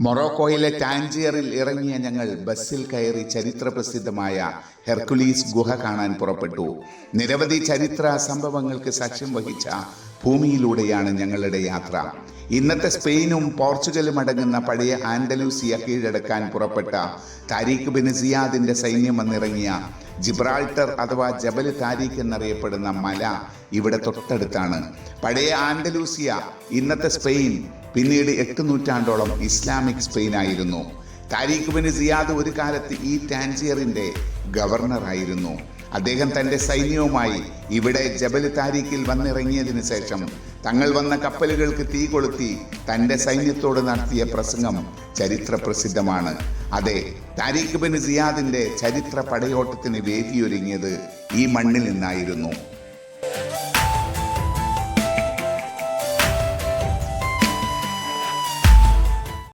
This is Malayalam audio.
മൊറോക്കോയിലെ ടാൻജിയറിൽ ഇറങ്ങിയ ഞങ്ങൾ ബസ്സിൽ കയറി ചരിത്രപ്രസിദ്ധമായ ഹെർക്കുലീസ് ഗുഹ കാണാൻ പുറപ്പെട്ടു. നിരവധി ചരിത്ര സംഭവങ്ങൾക്ക് സാക്ഷ്യം വഹിച്ച ഭൂമിയിലൂടെയാണ് ഞങ്ങളുടെ യാത്ര. ഇന്നത്തെ സ്പെയിനും പോർച്ചുഗലും അടങ്ങുന്ന പഴയ ആൻഡലൂസിയ കീഴടക്കാൻ പുറപ്പെട്ട താരിഖ് ബിൻ സിയാദിന്റെ സൈന്യം വന്നിറങ്ങിയ ജിബ്രാൾട്ടർ അഥവാ ജബൽ താരിഖ് എന്നറിയപ്പെടുന്ന മല ഇവിടെ തൊട്ടടുത്താണ്. പഴയ ആൻഡലൂസിയ, ഇന്നത്തെ സ്പെയിൻ, പിന്നീട് 8 നൂറ്റാണ്ടോളം ഇസ്ലാമിക് സ്പെയിൻ ആയിരുന്നു. താരിഖ് ബിൻ സിയാദ് ഒരു കാലത്ത് ഈ ടാൻജിയറിന്റെ ഗവർണറായിരുന്നു. അദ്ദേഹം തൻ്റെ സൈന്യവുമായി ഇവിടെ ജബൽ താരിഖിൽ വന്നിറങ്ങിയതിനു ശേഷം തങ്ങൾ വന്ന കപ്പലുകൾക്ക് തീ കൊളുത്തി തൻ്റെ സൈന്യത്തോട് നടത്തിയ പ്രസംഗം ചരിത്ര പ്രസിദ്ധമാണ്. അതെ, താരിഖ് ബിൻ സിയാദിന്റെ ചരിത്ര പടയോട്ടത്തിന് വേദിയൊരുങ്ങിയത് ഈ മണ്ണിൽ നിന്നായിരുന്നു.